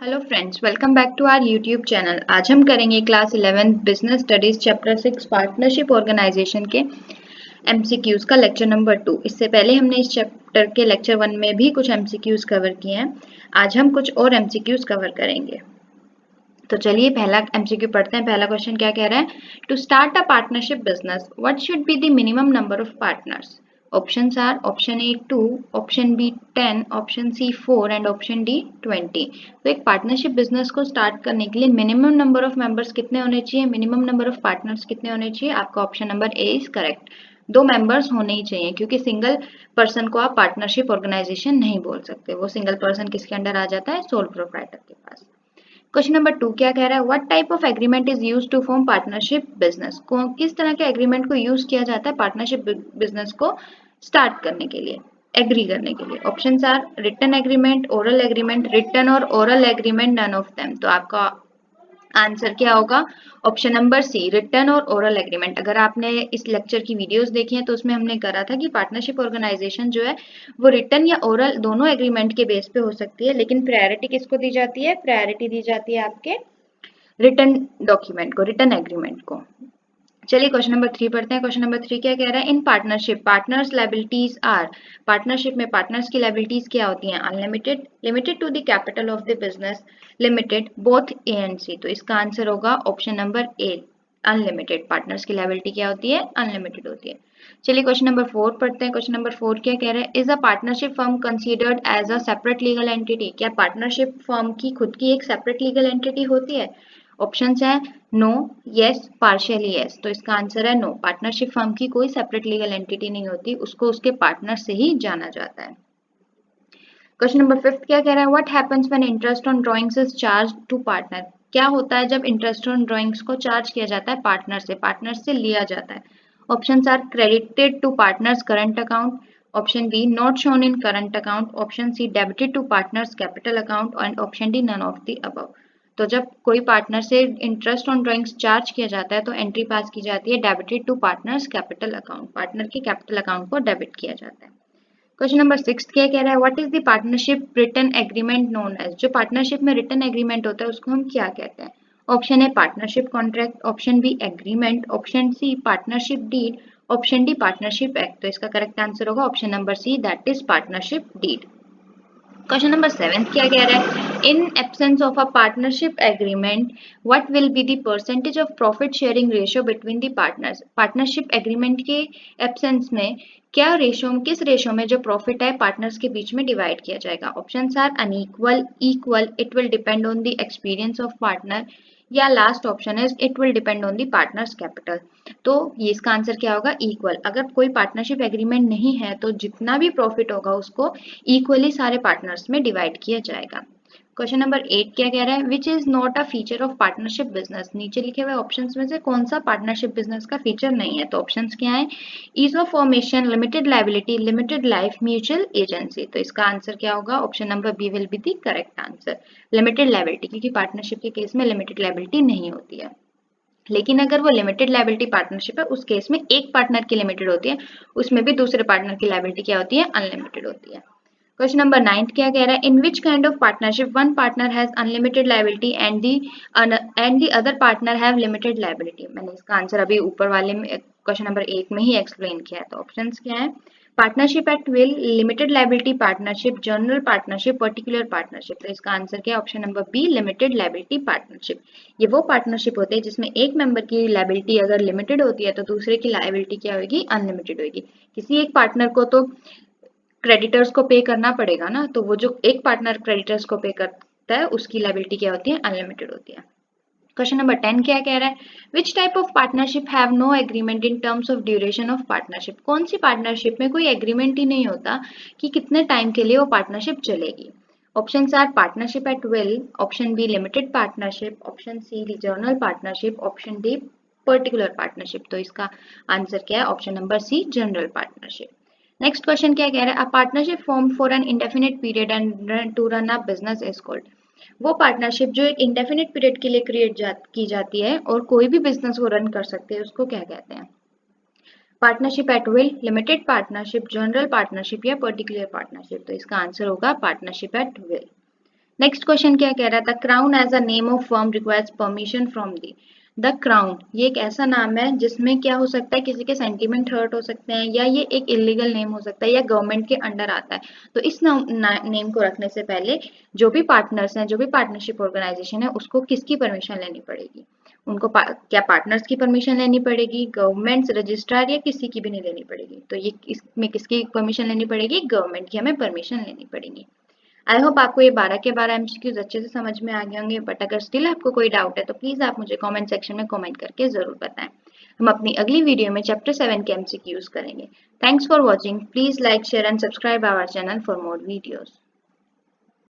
Hello friends, welcome back to our YouTube channel. आज हम करेंगे class 11 business studies chapter 6 partnership organisation के MCQs का लेक्चर नंबर 2। इससे पहले हमने इस चैप्टर के लेक्चर 1 में भी कुछ एमसीक्यूज कवर किए हैं। आज हम कुछ और एमसीक्यूज कवर करेंगे। तो चलिए पहला एमसीक्यू पढ़ते हैं। पहला क्वेश्चन क्या कह रहा है? To start a partnership business what should be the minimum number of partners? Options are option A 2, option B 10, option C 4 and option D 20। तो एक पार्टनरशिप बिजनेस को स्टार्ट करने के लिए मिनिमम नंबर ऑफ मेंबर्स कितने होने चाहिए, minimum number of partners कितने होने चाहिए? आपका option number A is correct. 2 members होने ही चाहिए, क्योंकि सिंगल पर्सन को आप पार्टनरशिप ऑर्गेनाइजेशन नहीं बोल सकते। वो सिंगल पर्सन किसके अंडर आ जाता है? सोल प्रोप्राइटर के पास। क्वेश्चन नंबर 2 क्या कह रहा है? What type of agreement is use to form partnership business? को किस तरह के एग्रीमेंट को यूज किया जाता है पार्टनरशिप बिजनेस को स्टार्ट करने के लिए, एग्री करने के लिए? Options are written agreement, oral agreement, written और oral agreement, none of them. तो आपका आंसर क्या होगा? ऑप्शन नंबर सी, रिटन और ओरल एग्रीमेंट। अगर आपने इस लेक्चर की वीडियोस देखी हैं तो उसमें हमने करा था कि पार्टनरशिप ऑर्गेनाइजेशन जो है वो रिटन या ओरल दोनों एग्रीमेंट के बेस पे हो सकती है, लेकिन प्रायोरिटी किसको दी जाती है? प्रायोरिटी दी जाती है आपके रिटन डॉक्यूमेंट को, रिटन एग्रीमेंट को। चलिए क्वेश्चन नंबर 3 पढ़ते हैं। क्वेश्चन नंबर 3 क्या कह रहा है? In partnership partners liabilities are. Partnership में पार्टनर्स की लायबिलिटीज क्या होती हैं? Unlimited, limited to the capital of the business, limited, both A and C. तो इसका आंसर होगा option number A, unlimited. Partners की लायबिलिटी क्या होती है? अनलिमिटेड होती है। चलिए क्वेश्चन नंबर 4 पढ़ते हैं। क्वेश्चन नंबर 4 क्या कह रहा है? Is a partnership firm considered as a separate legal entity? क्या पार्टनरशिप फर्म की खुद की एक सेपरेट लीगल एंटिटी होती है? ऑप्शंस है नो, यस, पार्शियली यस। तो इसका आंसर है नो। पार्टनरशिप फर्म की कोई सेपरेट लीगल एंटिटी नहीं होती, उसको उसके पार्टनर से ही जाना जाता है। क्वेश्चन नंबर 5 क्या कह रहा है? What happens when interest on drawings is charge to partner? क्या होता है जब इंटरेस्ट ऑन ड्राइंग्स को चार्ज किया जाता है पार्टनर से लिया जाता है? Options are credited to partners current account, option B not shown in current account, option C debited to partners capital account and option D none of the above. तो जब कोई पार्टनर से इंटरेस्ट ऑन ड्राइंग्स चार्ज किया जाता है तो entry पास की जाती है debited to partners capital account, partner के कैपिटल अकाउंट को डेबिट किया जाता है। क्वेश्चन नंबर 6 क्या कह रहा है? What is the partnership written agreement known as? जो पार्टनरशिप में रिटन एग्रीमेंट होता है उसको हम क्या कहते हैं? Option A partnership contract, option B agreement, option C partnership deed, option D partnership act. तो इसका करेक्ट आंसर होगा option number C, that is partnership deed. Question number 7 क्या कह रहा है? In absence of a partnership agreement what will be the percentage of profit sharing ratio between the partners? Partnership agreement के absence में क्या ratio, किस ratio में जो प्रॉफिट है पार्टनर्स के बीच में डिवाइड किया जाएगा? Options are unequal, equal, it will depend on the experience of partner, या last option is it will depend on the partner's capital. तो ये इसका आंसर क्या होगा? इक्वल। अगर कोई पार्टनरशिप एग्रीमेंट नहीं है तो जितना भी प्रॉफिट होगा उसको इक्वली सारे पार्टनर्स में डिवाइड किया जाएगा। क्वेश्चन नंबर 8 क्या कह रहा है? Which is not a feature of partnership business? नीचे लिखे हुए ऑप्शंस में से कौन सा पार्टनरशिप बिजनेस का फीचर नहीं है? तो ऑप्शंस क्या है? Ease of formation, limited liability, limited life, mutual agency. तो इसका आंसर क्या होगा? Option number B will be the correct answer, limited liability, क्योंकि पार्टनरशिप के केस में लिमिटेड लायबिलिटी नहीं होती है। लेकिन अगर वो लिमिटेड लायबिलिटी पार्टनरशिप है उस केस में एक पार्टनर की लिमिटेड होती है, उसमें भी दूसरे पार्टनर की लायबिलिटी क्या होती है? अनलिमिटेड होती है। क्वेश्चन नंबर 9 क्या कह रहा है? In which kind of partnership one partner has unlimited liability and the other partner have limited liability? मैंने इसका आंसर अभी ऊपर वाले में क्वेश्चन नंबर 1 में ही एक्सप्लेन किया है। तो ऑप्शंस क्या है? Partnership at will, limited liability partnership, general partnership, particular partnership. तो इसका आंसर क्या है? Option number B, limited liability partnership. ये वो पार्टनरशिप होते हैं जिसमें एक मेंबर की लायबिलिटी अगर लिमिटेड होती है तो दूसरे की लायबिलिटी क्या होगी? अनलिमिटेड होगी। किसी एक पार्टनर को तो क्रेडिटर्स को पे करना पड़ेगा ना, तो वो जो एक पार्टनर क्रेडिटर्स को पे करता है उसकी लायबिलिटी क्या होती है? अनलिमिटेड होती है। क्वेश्चन नंबर 10 क्या कह रहा है? Which type of partnership have no agreement in terms of duration of partnership? कौन सी पार्टनरशिप में कोई एग्रीमेंट ही नहीं होता कि कितने टाइम के लिए वो पार्टनरशिप चलेगी? Options are partnership at will, option B limited partnership, option C regional partnership, option D particular partnership. तो इसका आंसर क्या है? Option number C, general partnership. Next question क्या कह रहा है? A partnership form for an indefinite period and to run a business is called? वो partnership जो एक इंडेफिनिट पीरियड के लिए की जाती है और कोई भी बिजनेस वो रन कर सकते हैं, उसको क्या कहते हैं? Partnership at will, limited partnership, general partnership या पर्टिकुलर पार्टनरशिप? तो इसका आंसर होगा partnership at will. Next question क्या कह रहा था, crown as a name of firm requires permission from the crown. ये एक ऐसा नाम है जिसमें क्या हो सकता है, किसी के सेंटीमेंट हर्ट हो सकते हैं, या ये एक इलीगल नेम हो सकता है, या गवर्नमेंट के अंडर आता है। तो इस नेम को रखने से पहले जो भी पार्टनर्स हैं, जो भी पार्टनरशिप ऑर्गेनाइजेशन है, उसको किसकी परमिशन लेनी पड़ेगी? उनको क्या पार्टनर्स की परमिशन लेनी पड़ेगी, गवर्नमेंट रजिस्ट्रार, या किसी की भी नहीं लेनी पड़ेगी? तो ये इसमें किसकी परमिशन लेनी पड़ेगी? गवर्नमेंट की हमें परमिशन लेनी पड़ेगी। आई होप आपको ये 12 के 12 एमसीक्यूज अच्छे से समझ में आ गए होंगे, बट अगर स्टिल आपको कोई डाउट है तो प्लीज आप मुझे कमेंट सेक्शन में कमेंट करके जरूर बताएं। हम अपनी अगली वीडियो में चैप्टर 7 के एमसीक्यूज करेंगे। Thanks for watching. Please like, share and subscribe our channel for more videos.